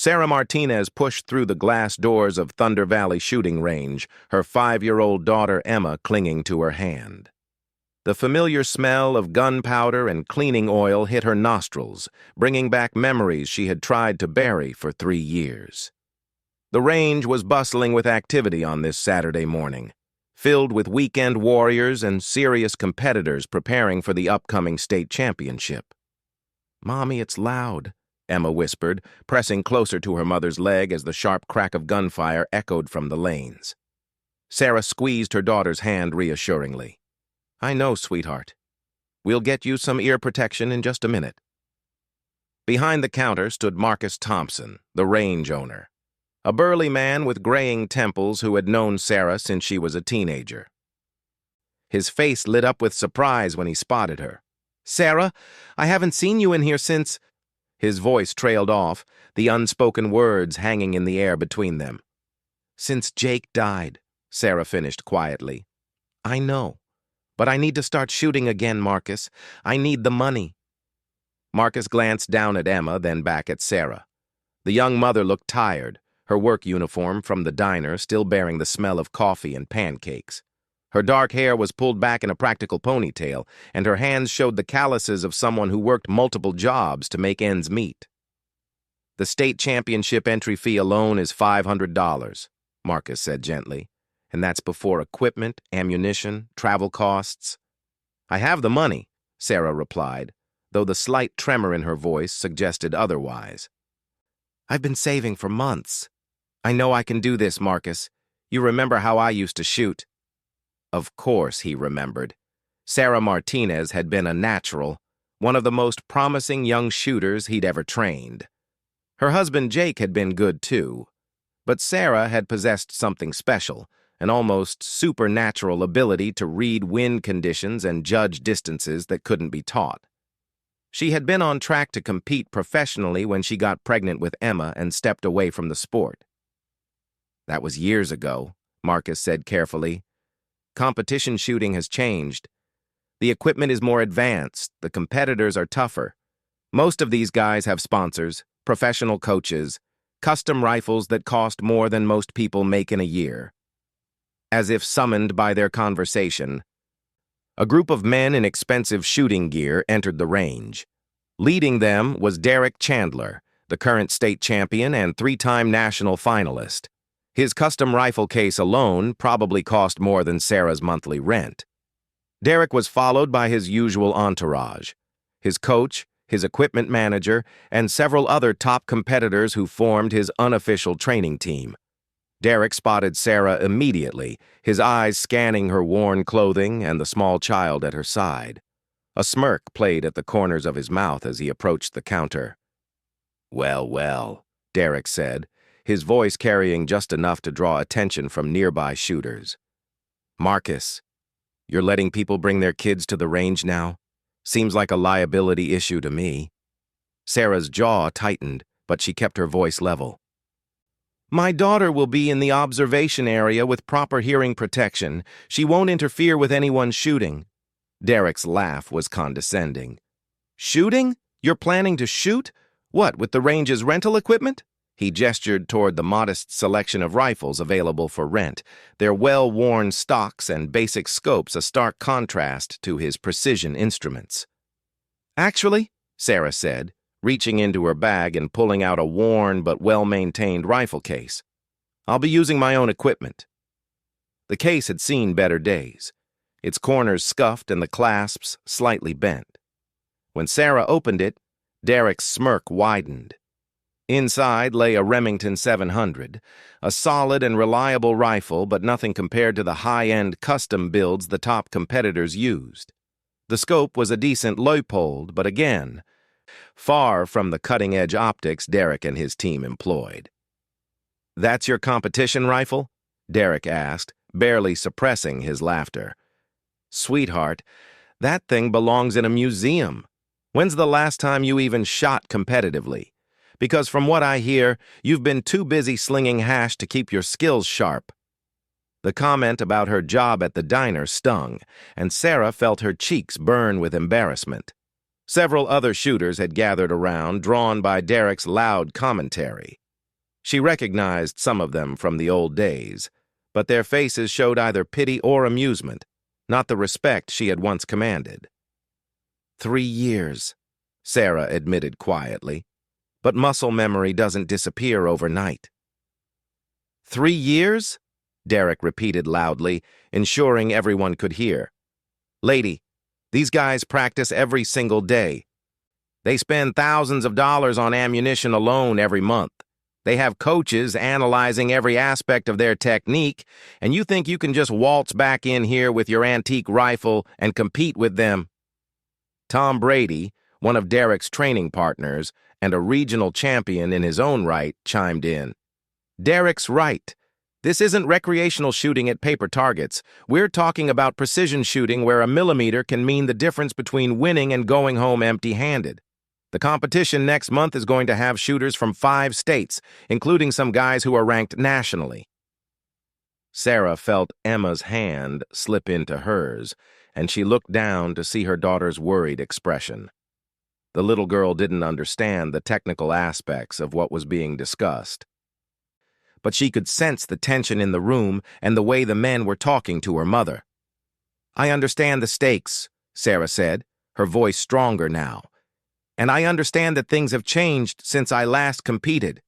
Sarah Martinez pushed through the glass doors of Thunder Valley shooting range, her 5-year-old daughter Emma clinging to her hand. The familiar smell of gunpowder and cleaning oil hit her nostrils, bringing back memories she had tried to bury for 3 years. The range was bustling with activity on this Saturday morning, filled with weekend warriors and serious competitors preparing for the upcoming state championship. "Mommy, it's loud," Emma whispered, pressing closer to her mother's leg as the sharp crack of gunfire echoed from the lanes. Sarah squeezed her daughter's hand reassuringly. "I know, sweetheart. We'll get you some ear protection in just a minute." Behind the counter stood Marcus Thompson, the range owner, a burly man with graying temples who had known Sarah since she was a teenager. His face lit up with surprise when he spotted her. "Sarah, I haven't seen you in here since—" His voice trailed off, the unspoken words hanging in the air between them. "Since Jake died," Sarah finished quietly. "I know, but I need to start shooting again, Marcus. I need the money." Marcus glanced down at Emma, then back at Sarah. The young mother looked tired, her work uniform from the diner still bearing the smell of coffee and pancakes. Her dark hair was pulled back in a practical ponytail, and her hands showed the calluses of someone who worked multiple jobs to make ends meet. "The state championship entry fee alone is $500, Marcus said gently, "and that's before equipment, ammunition, travel costs." "I have the money," Sarah replied, though the slight tremor in her voice suggested otherwise. "I've been saving for months. I know I can do this, Marcus. You remember how I used to shoot." Of course he remembered. Sarah Martinez had been a natural, one of the most promising young shooters he'd ever trained. Her husband Jake had been good too, but Sarah had possessed something special, an almost supernatural ability to read wind conditions and judge distances that couldn't be taught. She had been on track to compete professionally when she got pregnant with Emma and stepped away from the sport. "That was years ago," Marcus said carefully. "Competition shooting has changed. The equipment is more advanced, the competitors are tougher. Most of these guys have sponsors, professional coaches, custom rifles that cost more than most people make in a year." As if summoned by their conversation, a group of men in expensive shooting gear entered the range. Leading them was Derek Chandler, the current state champion and 3-time national finalist. His custom rifle case alone probably cost more than Sarah's monthly rent. Derek was followed by his usual entourage, his coach, his equipment manager, and several other top competitors who formed his unofficial training team. Derek spotted Sarah immediately, his eyes scanning her worn clothing and the small child at her side. A smirk played at the corners of his mouth as he approached the counter. "Well, well," Derek said, his voice carrying just enough to draw attention from nearby shooters. "Marcus, you're letting people bring their kids to the range now? Seems like a liability issue to me." Sarah's jaw tightened, but she kept her voice level. "My daughter will be in the observation area with proper hearing protection. She won't interfere with anyone shooting." Derek's laugh was condescending. "Shooting? You're planning to shoot? What, with the range's rental equipment?" He gestured toward the modest selection of rifles available for rent, their well-worn stocks and basic scopes a stark contrast to his precision instruments. "Actually," Sarah said, reaching into her bag and pulling out a worn but well-maintained rifle case, "I'll be using my own equipment." The case had seen better days, its corners scuffed and the clasps slightly bent. When Sarah opened it, Derek's smirk widened. Inside lay a Remington 700, a solid and reliable rifle, but nothing compared to the high-end custom builds the top competitors used. The scope was a decent Leupold, but again, far from the cutting-edge optics Derek and his team employed. "That's your competition rifle?" Derek asked, barely suppressing his laughter. "Sweetheart, that thing belongs in a museum. When's the last time you even shot competitively? Because from what I hear, you've been too busy slinging hash to keep your skills sharp." The comment about her job at the diner stung, and Sarah felt her cheeks burn with embarrassment. Several other shooters had gathered around, drawn by Derek's loud commentary. She recognized some of them from the old days, but their faces showed either pity or amusement, not the respect she had once commanded. 3 years, Sarah admitted quietly, but muscle memory doesn't disappear overnight. 3 years? Derek repeated loudly, ensuring everyone could hear. Lady, these guys practice every single day. They spend thousands of dollars on ammunition alone every month. They have coaches analyzing every aspect of their technique, and you think you can just waltz back in here with your antique rifle and compete with them? Tom Brady, one of Derek's training partners and a regional champion in his own right, chimed in. Derek's right. This isn't recreational shooting at paper targets. We're talking about precision shooting where a millimeter can mean the difference between winning and going home empty-handed. The competition next month is going to have shooters from 5 states, including some guys who are ranked nationally. Sarah felt Emma's hand slip into hers, and she looked down to see her daughter's worried expression. The little girl didn't understand the technical aspects of what was being discussed, but she could sense the tension in the room and the way the men were talking to her mother. I understand the stakes, Sarah said, her voice stronger now. And I understand that things have changed since I last competed.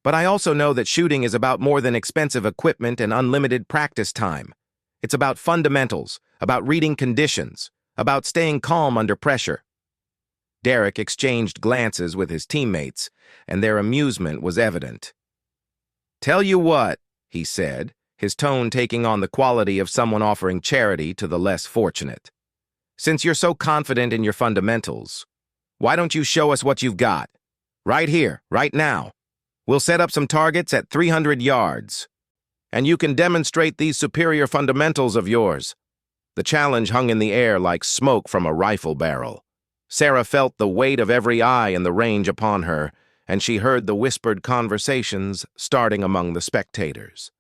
But I also know that shooting is about more than expensive equipment and unlimited practice time. It's about fundamentals, about reading conditions, about staying calm under pressure. Derek exchanged glances with his teammates, and their amusement was evident. Tell you what, he said, his tone taking on the quality of someone offering charity to the less fortunate. Since you're so confident in your fundamentals, why don't you show us what you've got? Right here, right now. We'll set up some targets at 300 yards. And you can demonstrate these superior fundamentals of yours. The challenge hung in the air like smoke from a rifle barrel. Sarah felt the weight of every eye in the range upon her, and she heard the whispered conversations starting among the spectators.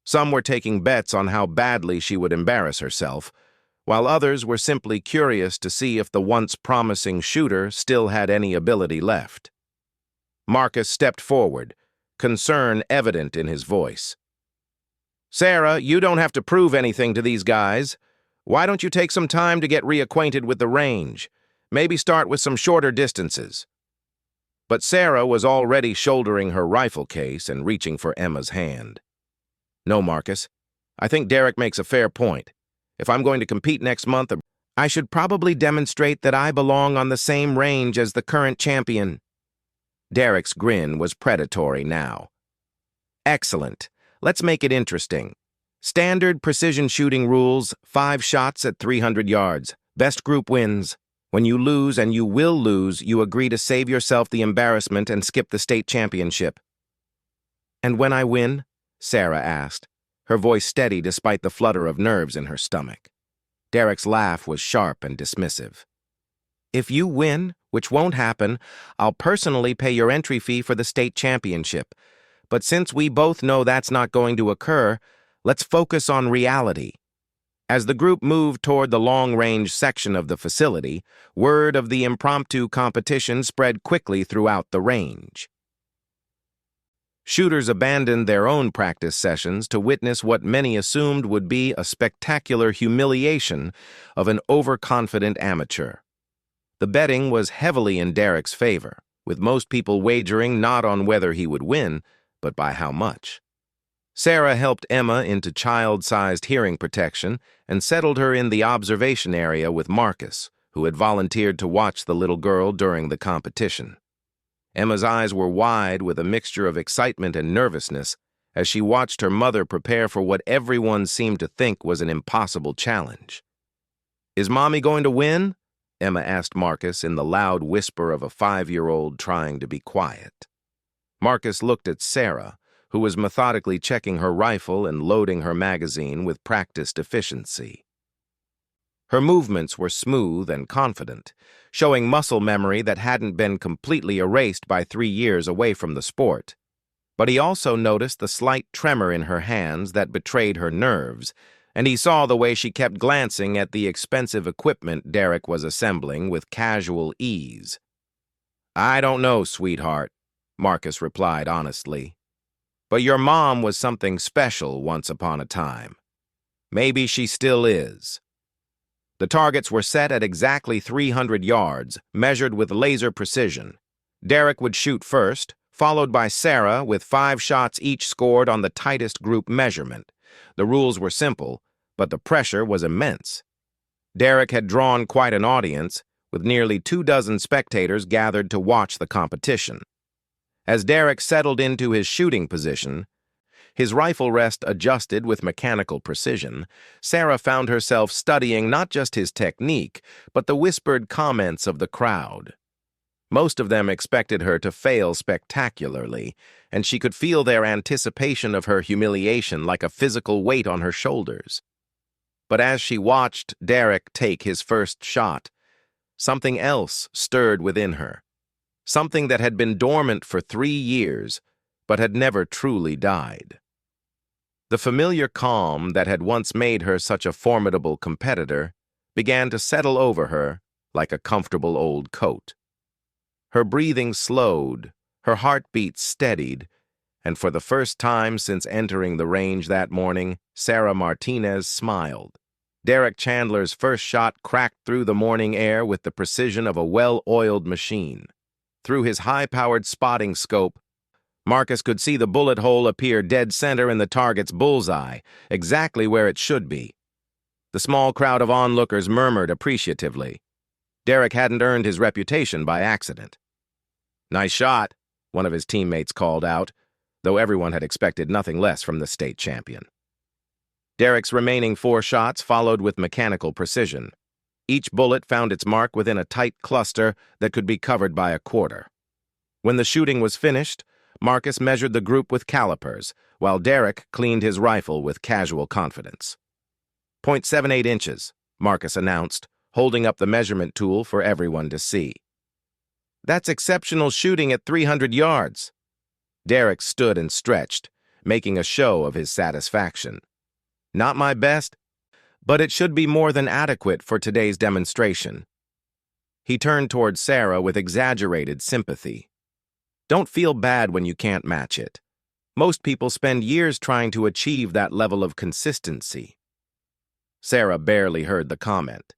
Some were taking bets on how badly she would embarrass herself, while others were simply curious to see if the once promising shooter still had any ability left. Marcus stepped forward, concern evident in his voice. Sarah, you don't have to prove anything to these guys. Why don't you take some time to get reacquainted with the range? Maybe start with some shorter distances. But Sarah was already shouldering her rifle case and reaching for Emma's hand. No, Marcus. I think Derek makes a fair point. If I'm going to compete next month, I should probably demonstrate that I belong on the same range as the current champion. Derek's grin was predatory now. Excellent. Let's make it interesting. Standard precision shooting rules, 5 shots at 300 yards. Best group wins. When you lose, and you will lose, you agree to save yourself the embarrassment and skip the state championship. And when I win? Sarah asked, her voice steady despite the flutter of nerves in her stomach. Derek's laugh was sharp and dismissive. If you win, which won't happen, I'll personally pay your entry fee for the state championship. But since we both know that's not going to occur, let's focus on reality. As the group moved toward the long-range section of the facility, word of the impromptu competition spread quickly throughout the range. Shooters abandoned their own practice sessions to witness what many assumed would be a spectacular humiliation of an overconfident amateur. The betting was heavily in Derek's favor, with most people wagering not on whether he would win, but by how much. Sarah helped Emma into child-sized hearing protection and settled her in the observation area with Marcus, who had volunteered to watch the little girl during the competition. Emma's eyes were wide with a mixture of excitement and nervousness as she watched her mother prepare for what everyone seemed to think was an impossible challenge. Is Mommy going to win? Emma asked Marcus in the loud whisper of a 5-year-old trying to be quiet. Marcus looked at Sarah, who was methodically checking her rifle and loading her magazine with practiced efficiency. Her movements were smooth and confident, showing muscle memory that hadn't been completely erased by 3 years away from the sport. But he also noticed the slight tremor in her hands that betrayed her nerves, and he saw the way she kept glancing at the expensive equipment Derek was assembling with casual ease. I don't know, sweetheart, Marcus replied honestly. But your mom was something special once upon a time. Maybe she still is. The targets were set at exactly 300 yards, measured with laser precision. Derek would shoot first, followed by Sarah, with 5 shots each scored on the tightest group measurement. The rules were simple, but the pressure was immense. Derek had drawn quite an audience, with nearly 24 spectators gathered to watch the competition. As Derek settled into his shooting position, his rifle rest adjusted with mechanical precision, Sarah found herself studying not just his technique, but the whispered comments of the crowd. Most of them expected her to fail spectacularly, and she could feel their anticipation of her humiliation like a physical weight on her shoulders. But as she watched Derek take his first shot, something else stirred within her. Something that had been dormant for 3 years, but had never truly died. The familiar calm that had once made her such a formidable competitor began to settle over her like a comfortable old coat. Her breathing slowed, her heartbeat steadied, and for the first time since entering the range that morning, Sarah Martinez smiled. Derek Chandler's first shot cracked through the morning air with the precision of a well-oiled machine. Through his high-powered spotting scope, Marcus could see the bullet hole appear dead center in the target's bullseye, exactly where it should be. The small crowd of onlookers murmured appreciatively. Derek hadn't earned his reputation by accident. "Nice shot," one of his teammates called out, though everyone had expected nothing less from the state champion. Derek's remaining 4 shots followed with mechanical precision. Each bullet found its mark within a tight cluster that could be covered by a quarter. When the shooting was finished, Marcus measured the group with calipers, while Derek cleaned his rifle with casual confidence. .78 inches, Marcus announced, holding up the measurement tool for everyone to see. "That's exceptional shooting at 300 yards. Derek stood and stretched, making a show of his satisfaction. "Not my best, but it should be more than adequate for today's demonstration." He turned toward Sarah with exaggerated sympathy. "Don't feel bad when you can't match it. Most people spend years trying to achieve that level of consistency." Sarah barely heard the comment.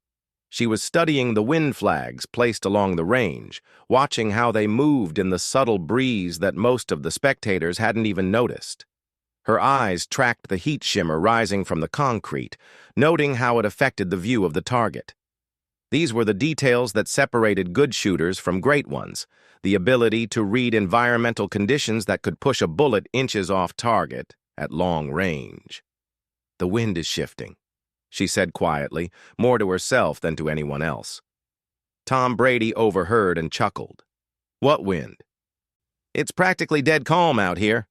She was studying the wind flags placed along the range, watching how they moved in the subtle breeze that most of the spectators hadn't even noticed. Her eyes tracked the heat shimmer rising from the concrete, noting how it affected the view of the target. These were the details that separated good shooters from great ones, the ability to read environmental conditions that could push a bullet inches off target at long range. "The wind is shifting," she said quietly, more to herself than to anyone else. Tom Brady overheard and chuckled. "What wind?" "It's practically dead calm out here."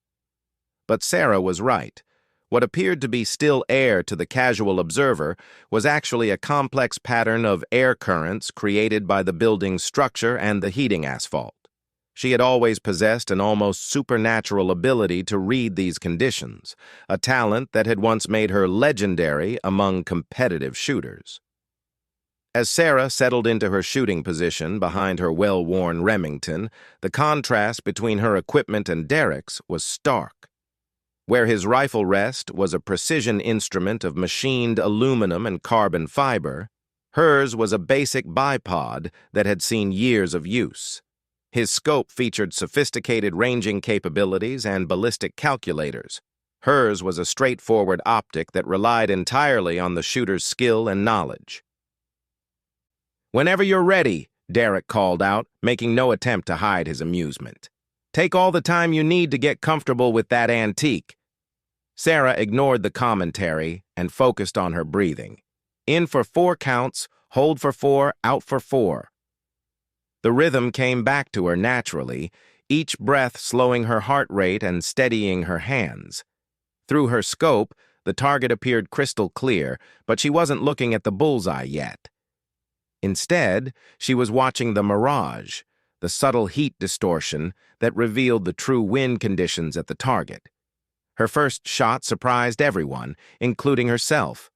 But Sarah was right. What appeared to be still air to the casual observer was actually a complex pattern of air currents created by the building's structure and the heating asphalt. She had always possessed an almost supernatural ability to read these conditions, a talent that had once made her legendary among competitive shooters. As Sarah settled into her shooting position behind her well-worn Remington, the contrast between her equipment and Derek's was stark. Where his rifle rest was a precision instrument of machined aluminum and carbon fiber, hers was a basic bipod that had seen years of use. His scope featured sophisticated ranging capabilities and ballistic calculators. Hers was a straightforward optic that relied entirely on the shooter's skill and knowledge. "Whenever you're ready," Derek called out, making no attempt to hide his amusement. "Take all the time you need to get comfortable with that antique." Sarah ignored the commentary and focused on her breathing. In for 4 counts, hold for 4, out for 4. The rhythm came back to her naturally, each breath slowing her heart rate and steadying her hands. Through her scope, the target appeared crystal clear, but she wasn't looking at the bullseye yet. Instead, she was watching the mirage, the subtle heat distortion that revealed the true wind conditions at the target. Her first shot surprised everyone, including herself.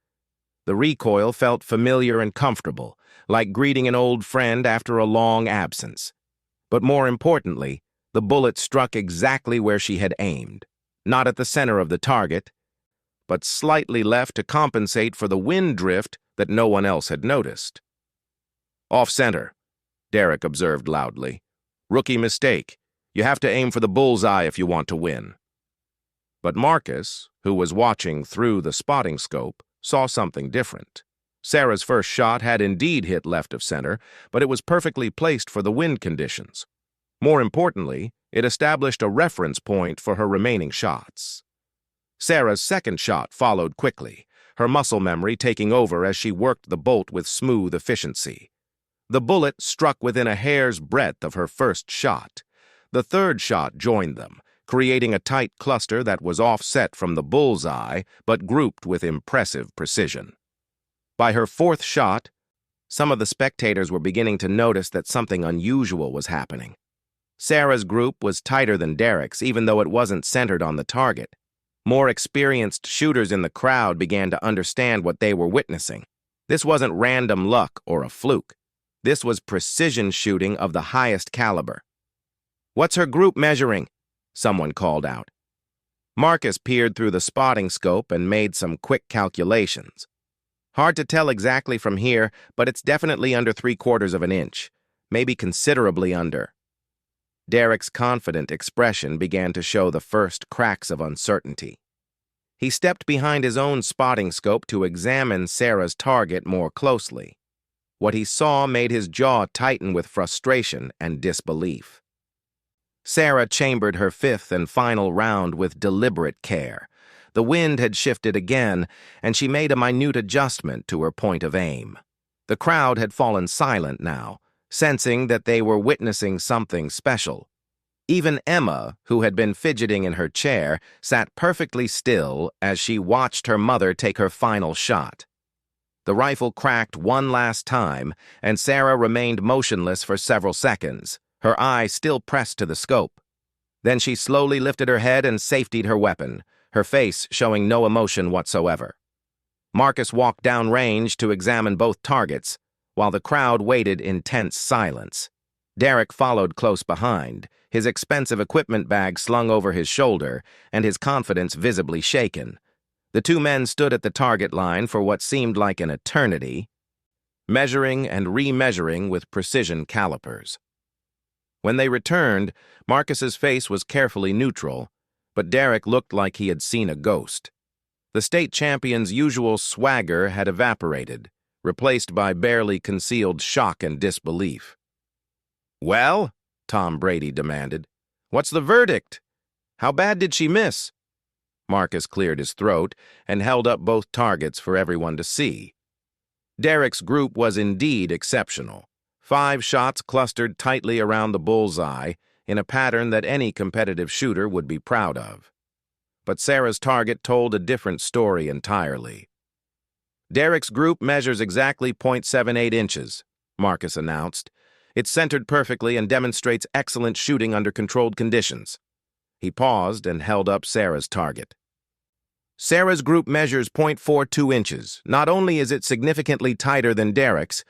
The recoil felt familiar and comfortable, like greeting an old friend after a long absence. But more importantly, the bullet struck exactly where she had aimed. not at the center of the target, but slightly left to compensate for the wind drift that no one else had noticed. "Off-center," Derek observed loudly. "Rookie mistake. You have to aim for the bullseye if you want to win." But Marcus, who was watching through the spotting scope, saw something different. Sarah's first shot had indeed hit left of center, but it was perfectly placed for the wind conditions. More importantly, it established a reference point for her remaining shots. Sarah's second shot followed quickly, her muscle memory taking over as she worked the bolt with smooth efficiency. The bullet struck within a hair's breadth of her first shot. The third shot joined them, creating a tight cluster that was offset from the bullseye but grouped with impressive precision. By her fourth shot, some of the spectators were beginning to notice that something unusual was happening. Sarah's group was tighter than Derek's, even though it wasn't centered on the target. More experienced shooters in the crowd began to understand what they were witnessing. This wasn't random luck or a fluke. This was precision shooting of the highest caliber. "What's her group measuring?" someone called out. Marcus peered through the spotting scope and made some quick calculations. "Hard to tell exactly from here, but it's definitely under 3/4 of an inch, maybe considerably under." Derek's confident expression began to show the first cracks of uncertainty. He stepped behind his own spotting scope to examine Sarah's target more closely. What he saw made his jaw tighten with frustration and disbelief. Sarah chambered her fifth and final round with deliberate care. The wind had shifted again, and she made a minute adjustment to her point of aim. The crowd had fallen silent now, sensing that they were witnessing something special. Even Emma, who had been fidgeting in her chair, sat perfectly still as she watched her mother take her final shot. The rifle cracked one last time, and Sarah remained motionless for several seconds, her eye still pressed to the scope. Then she slowly lifted her head and safetied her weapon, her face showing no emotion whatsoever. Marcus walked downrange to examine both targets, while the crowd waited in tense silence. Derek followed close behind, his expensive equipment bag slung over his shoulder and his confidence visibly shaken. The two men stood at the target line for what seemed like an eternity, measuring and remeasuring with precision calipers. When they returned, Marcus's face was carefully neutral, but Derek looked like he had seen a ghost. The state champion's usual swagger had evaporated, replaced by barely concealed shock and disbelief. "Well?" Tom Brady demanded. "What's the verdict? How bad did she miss?" Marcus cleared his throat and held up both targets for everyone to see. Derek's group was indeed exceptional. 5 shots clustered tightly around the bullseye in a pattern that any competitive shooter would be proud of. But Sarah's target told a different story entirely. "Derek's group measures exactly 0.78 inches, Marcus announced. "It's centered perfectly and demonstrates excellent shooting under controlled conditions." He paused and held up Sarah's target. "Sarah's group measures 0.42 inches. Not only is it significantly tighter than Derek's,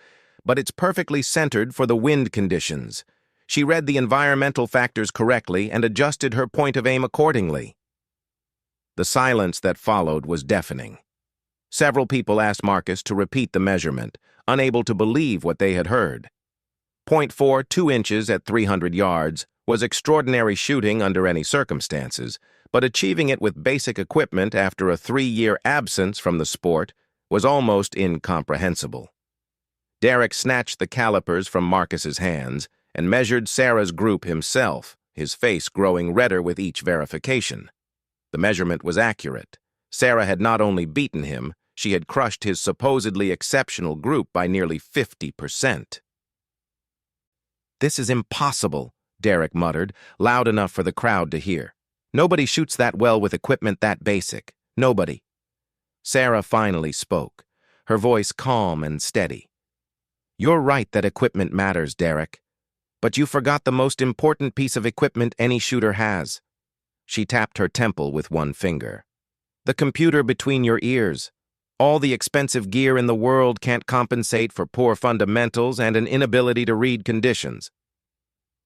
but it's perfectly centered for the wind conditions. She read the environmental factors correctly and adjusted her point of aim accordingly." The silence that followed was deafening. Several people asked Marcus to repeat the measurement, unable to believe what they had heard. 0.42 inches at 300 yards was extraordinary shooting under any circumstances, but achieving it with basic equipment after a 3-year absence from the sport was almost incomprehensible. Derek snatched the calipers from Marcus's hands and measured Sarah's group himself, his face growing redder with each verification. The measurement was accurate. Sarah had not only beaten him, she had crushed his supposedly exceptional group by nearly 50%. "This is impossible," Derek muttered, loud enough for the crowd to hear. "Nobody shoots that well with equipment that basic. Nobody." Sarah finally spoke, her voice calm and steady. "You're right that equipment matters, Derek. But you forgot the most important piece of equipment any shooter has." She tapped her temple with one finger. "The computer between your ears. All the expensive gear in the world can't compensate for poor fundamentals and an inability to read conditions."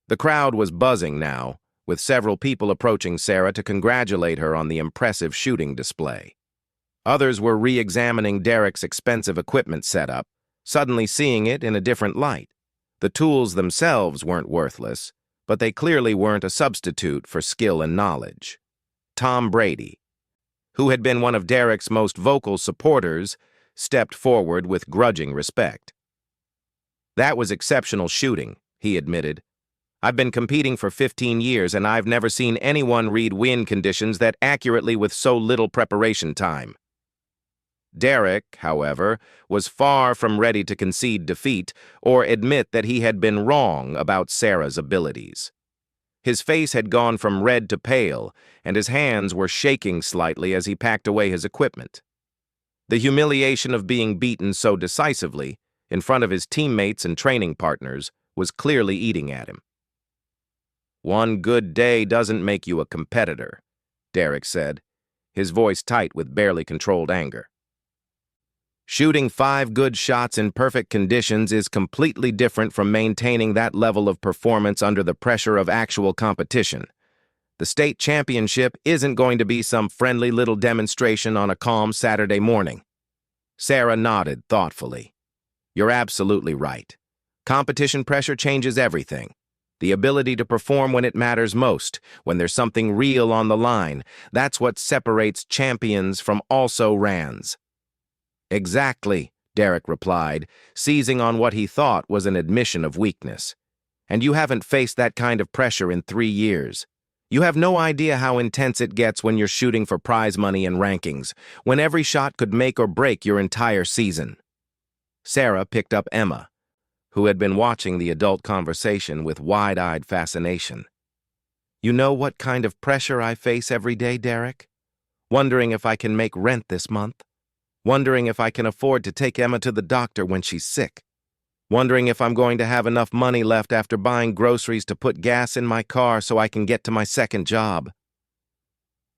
The crowd was buzzing now, with several people approaching Sarah to congratulate her on the impressive shooting display. Others were re-examining Derek's expensive equipment setup, suddenly seeing it in a different light. The tools themselves weren't worthless, but they clearly weren't a substitute for skill and knowledge. Tom Brady, who had been one of Derek's most vocal supporters, stepped forward with grudging respect. "That was exceptional shooting," he admitted. "I've been competing for 15 years, and I've never seen anyone read wind conditions that accurately with so little preparation time." Derek, however, was far from ready to concede defeat or admit that he had been wrong about Sarah's abilities. His face had gone from red to pale, and his hands were shaking slightly as he packed away his equipment. The humiliation of being beaten so decisively, in front of his teammates and training partners, was clearly eating at him. "One good day doesn't make you a competitor," Derek said, his voice tight with barely controlled anger. "Shooting 5 good shots in perfect conditions is completely different from maintaining that level of performance under the pressure of actual competition. The state championship isn't going to be some friendly little demonstration on a calm Saturday morning." Sarah nodded thoughtfully. "You're absolutely right. Competition pressure changes everything. The ability to perform when it matters most, when there's something real on the line, that's what separates champions from also-rans." "Exactly," Derek replied, seizing on what he thought was an admission of weakness. "And you haven't faced that kind of pressure in 3 years. You have no idea how intense it gets when you're shooting for prize money and rankings, when every shot could make or break your entire season." Sarah picked up Emma, who had been watching the adult conversation with wide-eyed fascination. "You know what kind of pressure I face every day, Derek? Wondering if I can make rent this month. Wondering if I can afford to take Emma to the doctor when she's sick. Wondering if I'm going to have enough money left after buying groceries to put gas in my car so I can get to my second job."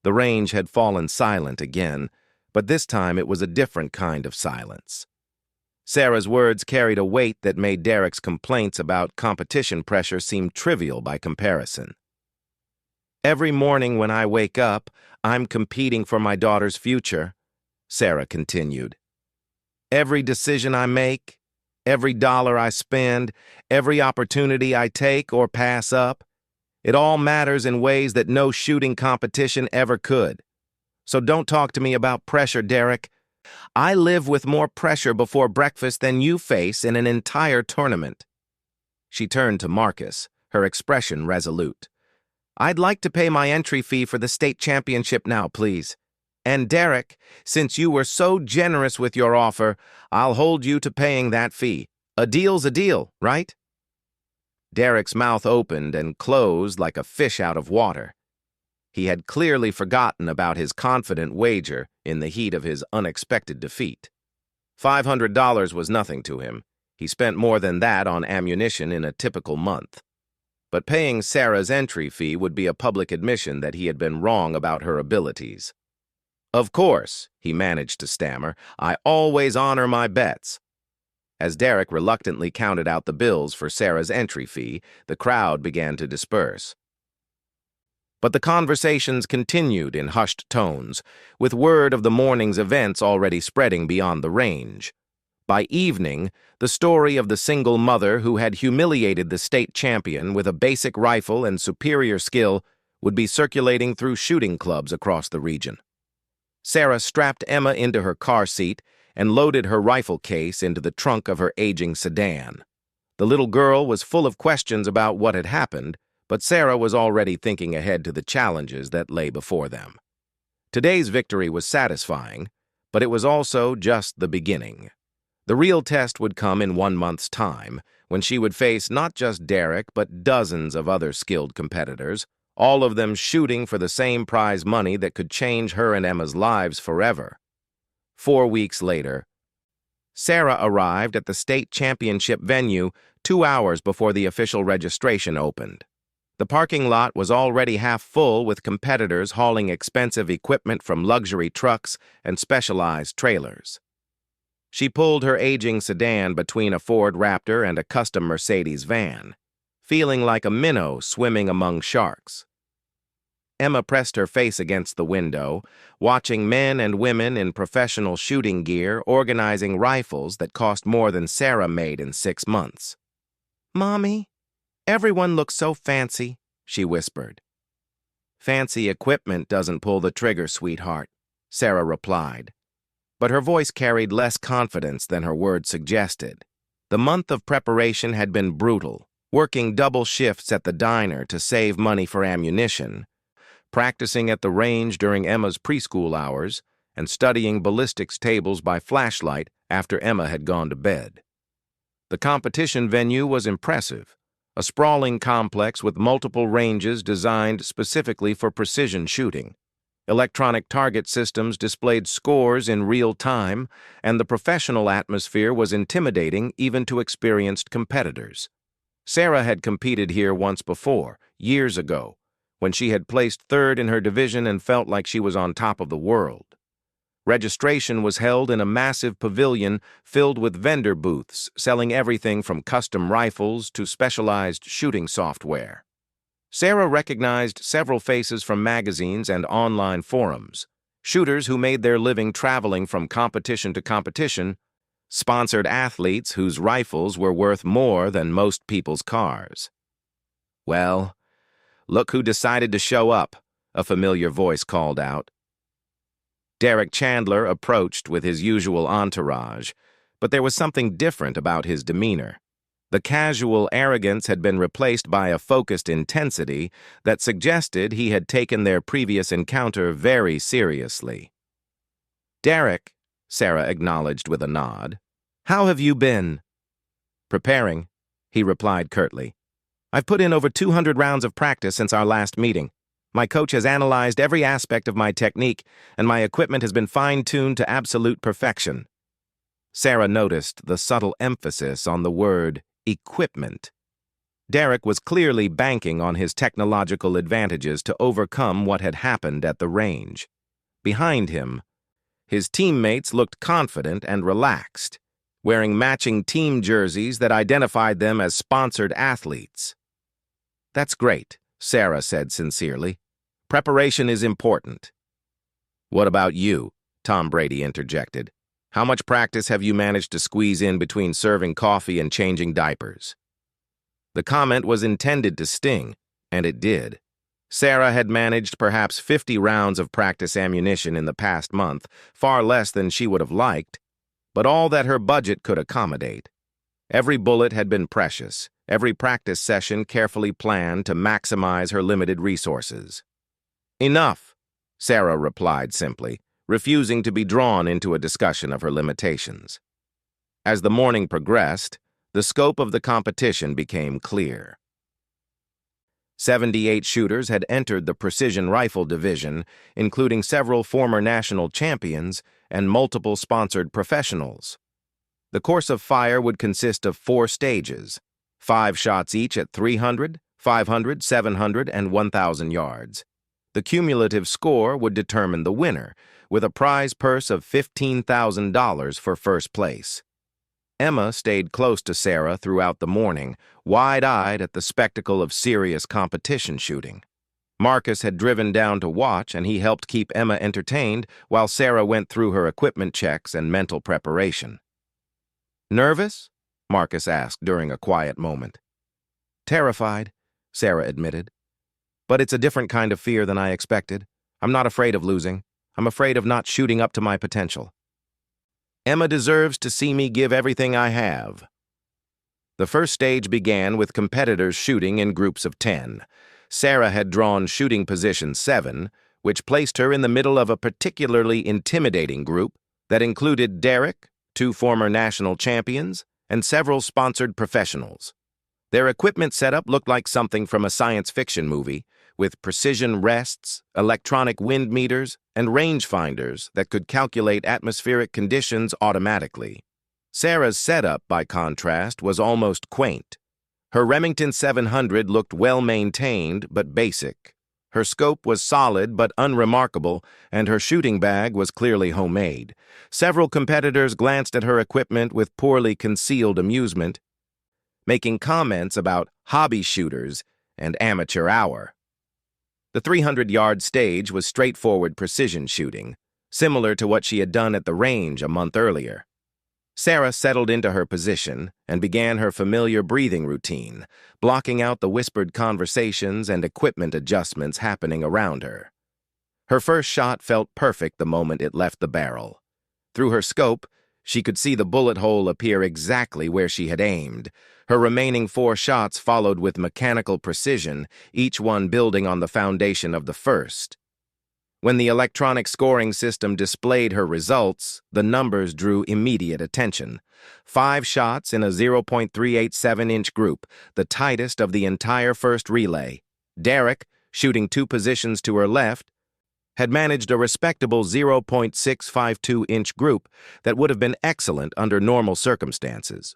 The range had fallen silent again, but this time it was a different kind of silence. Sarah's words carried a weight that made Derek's complaints about competition pressure seem trivial by comparison. "Every morning when I wake up, I'm competing for my daughter's future," Sarah continued. "Every decision I make, every dollar I spend, every opportunity I take or pass up, it all matters in ways that no shooting competition ever could. So don't talk to me about pressure, Derek. I live with more pressure before breakfast than you face in an entire tournament." She turned to Marcus, her expression resolute. "I'd like to pay my entry fee for the state championship now, please. And Derek, since you were so generous with your offer, I'll hold you to paying that fee. A deal's a deal, right?" Derek's mouth opened and closed like a fish out of water. He had clearly forgotten about his confident wager in the heat of his unexpected defeat. $500 was nothing to him. He spent more than that on ammunition in a typical month. But paying Sarah's entry fee would be a public admission that he had been wrong about her abilities. "Of course," he managed to stammer, "I always honor my bets." As Derek reluctantly counted out the bills for Sarah's entry fee, the crowd began to disperse. But the conversations continued in hushed tones, with word of the morning's events already spreading beyond the range. By evening, the story of the single mother who had humiliated the state champion with a basic rifle and superior skill would be circulating through shooting clubs across the region. Sarah strapped Emma into her car seat and loaded her rifle case into the trunk of her aging sedan. The little girl was full of questions about what had happened, but Sarah was already thinking ahead to the challenges that lay before them. Today's victory was satisfying, but it was also just the beginning. The real test would come in 1 month's time, when she would face not just Derek but dozens of other skilled competitors, all of them shooting for the same prize money that could change her and Emma's lives forever. 4 weeks later, Sarah arrived at the state championship venue 2 hours before the official registration opened. The parking lot was already half full with competitors hauling expensive equipment from luxury trucks and specialized trailers. She pulled her aging sedan between a Ford Raptor and a custom Mercedes van, feeling like a minnow swimming among sharks. Emma pressed her face against the window, watching men and women in professional shooting gear organizing rifles that cost more than Sarah made in 6 months. "Mommy, everyone looks so fancy," she whispered. "Fancy equipment doesn't pull the trigger, sweetheart," Sarah replied. But her voice carried less confidence than her words suggested. The month of preparation had been brutal, working double shifts at the diner to save money for ammunition, practicing at the range during Emma's preschool hours, and studying ballistics tables by flashlight after Emma had gone to bed. The competition venue was impressive, a sprawling complex with multiple ranges designed specifically for precision shooting. Electronic target systems displayed scores in real time, and the professional atmosphere was intimidating even to experienced competitors. Sarah had competed here once before, years ago, when she had placed third in her division and felt like she was on top of the world. Registration was held in a massive pavilion filled with vendor booths selling everything from custom rifles to specialized shooting software. Sarah recognized several faces from magazines and online forums, shooters who made their living traveling from competition to competition, sponsored athletes whose rifles were worth more than most people's cars. "Well, look who decided to show up," a familiar voice called out. Derek Chandler approached with his usual entourage, but there was something different about his demeanor. The casual arrogance had been replaced by a focused intensity that suggested he had taken their previous encounter very seriously. "Derek," Sarah acknowledged with a nod. "How have you been?" "Preparing," he replied curtly. "I've put in over 200 rounds of practice since our last meeting. My coach has analyzed every aspect of my technique, and my equipment has been fine-tuned to absolute perfection." Sarah noticed the subtle emphasis on the word equipment. Derek was clearly banking on his technological advantages to overcome what had happened at the range. Behind him, his teammates looked confident and relaxed, wearing matching team jerseys that identified them as sponsored athletes. "That's great," Sarah said sincerely. "Preparation is important." "What about you?" Tom Brady interjected. "How much practice have you managed to squeeze in between serving coffee and changing diapers?" The comment was intended to sting, and it did. Sarah had managed perhaps 50 rounds of practice ammunition in the past month, far less than she would have liked, but all that her budget could accommodate. Every bullet had been precious, every practice session carefully planned to maximize her limited resources. "Enough," Sarah replied simply, refusing to be drawn into a discussion of her limitations. As the morning progressed, the scope of the competition became clear. 78 shooters had entered the precision rifle division, including several former national champions and multiple sponsored professionals. The course of fire would consist of 4 stages, 5 shots each at 300, 500, 700, and 1,000 yards. The cumulative score would determine the winner, with a prize purse of $15,000 for first place. Emma stayed close to Sarah throughout the morning, wide-eyed at the spectacle of serious competition shooting. Marcus had driven down to watch, and he helped keep Emma entertained while Sarah went through her equipment checks and mental preparation. "Nervous?" Marcus asked during a quiet moment. "Terrified," Sarah admitted. "But it's a different kind of fear than I expected. I'm not afraid of losing. I'm afraid of not shooting up to my potential. Emma deserves to see me give everything I have." The first stage began with competitors shooting in groups of 10. Sarah had drawn shooting position 7, which placed her in the middle of a particularly intimidating group that included Derek, 2 former national champions, and several sponsored professionals. Their equipment setup looked like something from a science fiction movie, with precision rests, electronic wind meters, and rangefinders that could calculate atmospheric conditions automatically. Sarah's setup, by contrast, was almost quaint. Her Remington 700 looked well-maintained but basic. Her scope was solid but unremarkable, and her shooting bag was clearly homemade. Several competitors glanced at her equipment with poorly concealed amusement, making comments about hobby shooters and amateur hour. The 300-yard stage was straightforward precision shooting, similar to what she had done at the range a month earlier. Sarah settled into her position and began her familiar breathing routine, blocking out the whispered conversations and equipment adjustments happening around her. Her first shot felt perfect the moment it left the barrel. Through her scope, she could see the bullet hole appear exactly where she had aimed. Her remaining 4 shots followed with mechanical precision, each one building on the foundation of the first. When the electronic scoring system displayed her results, the numbers drew immediate attention. 5 shots in a 0.387-inch group, the tightest of the entire first relay. Derek, shooting 2 positions to her left, had managed a respectable 0.652-inch group that would have been excellent under normal circumstances.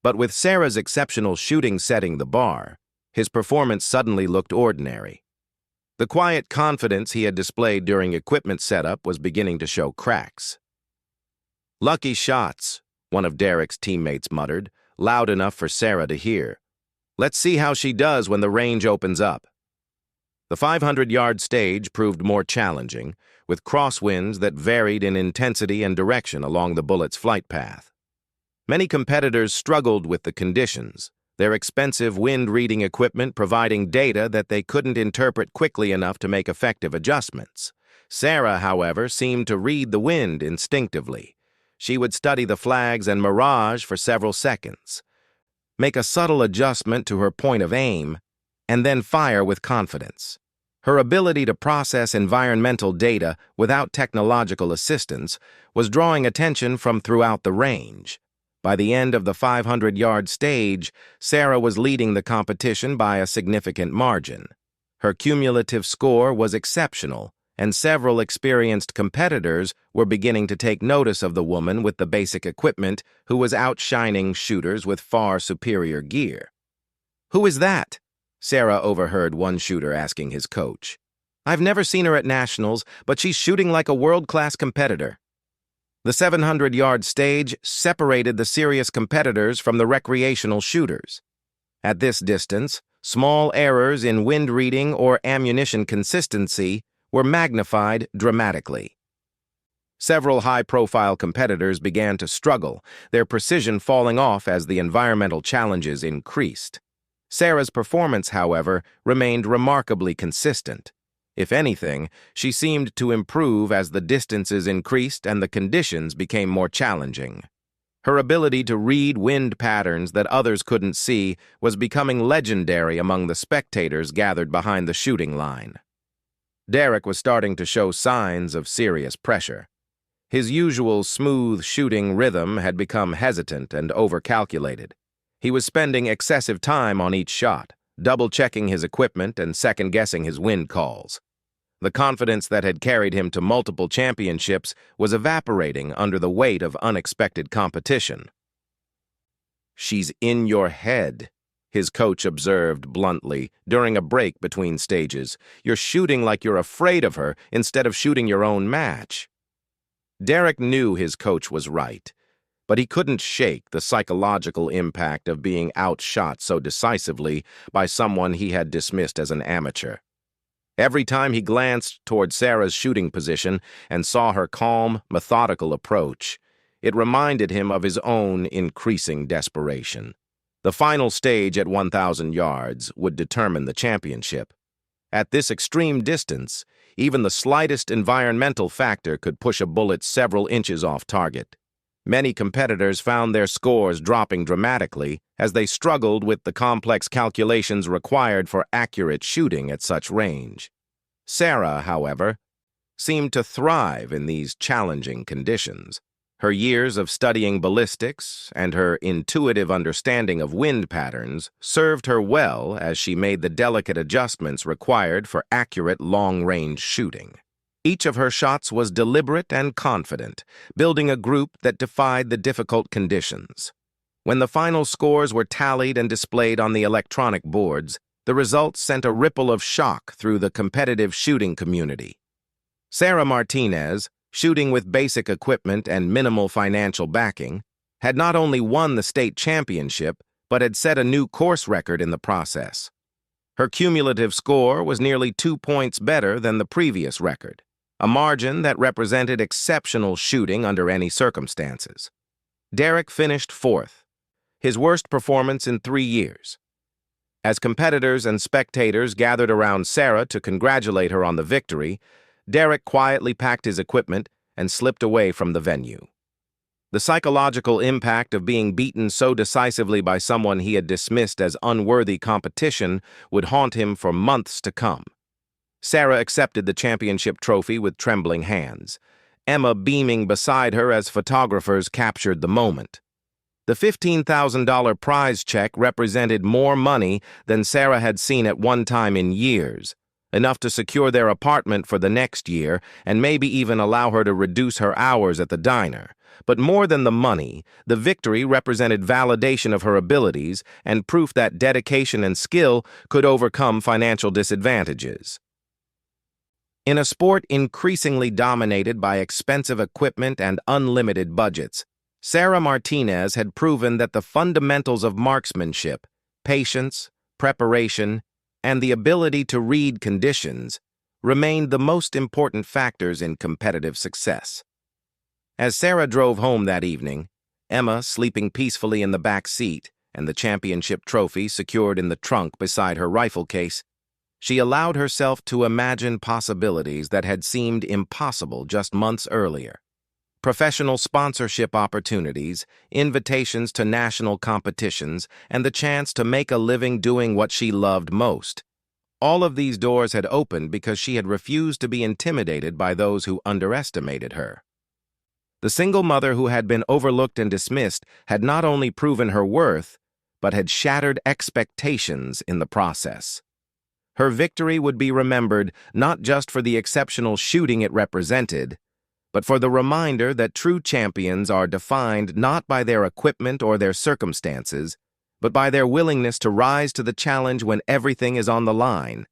But with Sarah's exceptional shooting setting the bar, his performance suddenly looked ordinary. The quiet confidence he had displayed during equipment setup was beginning to show cracks. "Lucky shots," one of Derek's teammates muttered, loud enough for Sarah to hear. "Let's see how she does when the range opens up." The 500-yard stage proved more challenging, with crosswinds that varied in intensity and direction along the bullet's flight path. Many competitors struggled with the conditions, their expensive wind-reading equipment providing data that they couldn't interpret quickly enough to make effective adjustments. Sarah, however, seemed to read the wind instinctively. She would study the flags and mirage for several seconds, make a subtle adjustment to her point of aim, and then fire with confidence. Her ability to process environmental data without technological assistance was drawing attention from throughout the range. By the end of the 500-yard stage, Sarah was leading the competition by a significant margin. Her cumulative score was exceptional, and several experienced competitors were beginning to take notice of the woman with the basic equipment who was outshining shooters with far superior gear. "Who is that?" Sarah overheard one shooter asking his coach. "I've never seen her at nationals, but she's shooting like a world-class competitor." The 700-yard stage separated the serious competitors from the recreational shooters. At this distance, small errors in wind reading or ammunition consistency were magnified dramatically. Several high-profile competitors began to struggle, their precision falling off as the environmental challenges increased. Sarah's performance, however, remained remarkably consistent. If anything, she seemed to improve as the distances increased and the conditions became more challenging. Her ability to read wind patterns that others couldn't see was becoming legendary among the spectators gathered behind the shooting line. Derek was starting to show signs of serious pressure. His usual smooth shooting rhythm had become hesitant and overcalculated. He was spending excessive time on each shot, double-checking his equipment and second-guessing his wind calls. The confidence that had carried him to multiple championships was evaporating under the weight of unexpected competition. "She's in your head," his coach observed bluntly during a break between stages. "You're shooting like you're afraid of her instead of shooting your own match." Derek knew his coach was right, but he couldn't shake the psychological impact of being outshot so decisively by someone he had dismissed as an amateur. Every time he glanced toward Sarah's shooting position and saw her calm, methodical approach, it reminded him of his own increasing desperation. The final stage at 1,000 yards would determine the championship. At this extreme distance, even the slightest environmental factor could push a bullet several inches off target. Many competitors found their scores dropping dramatically as they struggled with the complex calculations required for accurate shooting at such range. Sarah, however, seemed to thrive in these challenging conditions. Her years of studying ballistics and her intuitive understanding of wind patterns served her well as she made the delicate adjustments required for accurate long-range shooting. Each of her shots was deliberate and confident, building a group that defied the difficult conditions. When the final scores were tallied and displayed on the electronic boards, the results sent a ripple of shock through the competitive shooting community. Sarah Martinez, shooting with basic equipment and minimal financial backing, had not only won the state championship, but had set a new course record in the process. Her cumulative score was nearly 2 points better than the previous record, a margin that represented exceptional shooting under any circumstances. Derek finished fourth, his worst performance in 3 years. As competitors and spectators gathered around Sarah to congratulate her on the victory, Derek quietly packed his equipment and slipped away from the venue. The psychological impact of being beaten so decisively by someone he had dismissed as unworthy competition would haunt him for months to come. Sarah accepted the championship trophy with trembling hands, Emma beaming beside her as photographers captured the moment. The $15,000 prize check represented more money than Sarah had seen at one time in years, enough to secure their apartment for the next year and maybe even allow her to reduce her hours at the diner. But more than the money, the victory represented validation of her abilities and proof that dedication and skill could overcome financial disadvantages. In a sport increasingly dominated by expensive equipment and unlimited budgets, Sarah Martinez had proven that the fundamentals of marksmanship, patience, preparation, and the ability to read conditions remained the most important factors in competitive success. As Sarah drove home that evening, Emma sleeping peacefully in the back seat and the championship trophy secured in the trunk beside her rifle case, she allowed herself to imagine possibilities that had seemed impossible just months earlier. Professional sponsorship opportunities, invitations to national competitions, and the chance to make a living doing what she loved most. All of these doors had opened because she had refused to be intimidated by those who underestimated her. The single mother who had been overlooked and dismissed had not only proven her worth, but had shattered expectations in the process. Her victory would be remembered not just for the exceptional shooting it represented, but for the reminder that true champions are defined not by their equipment or their circumstances, but by their willingness to rise to the challenge when everything is on the line.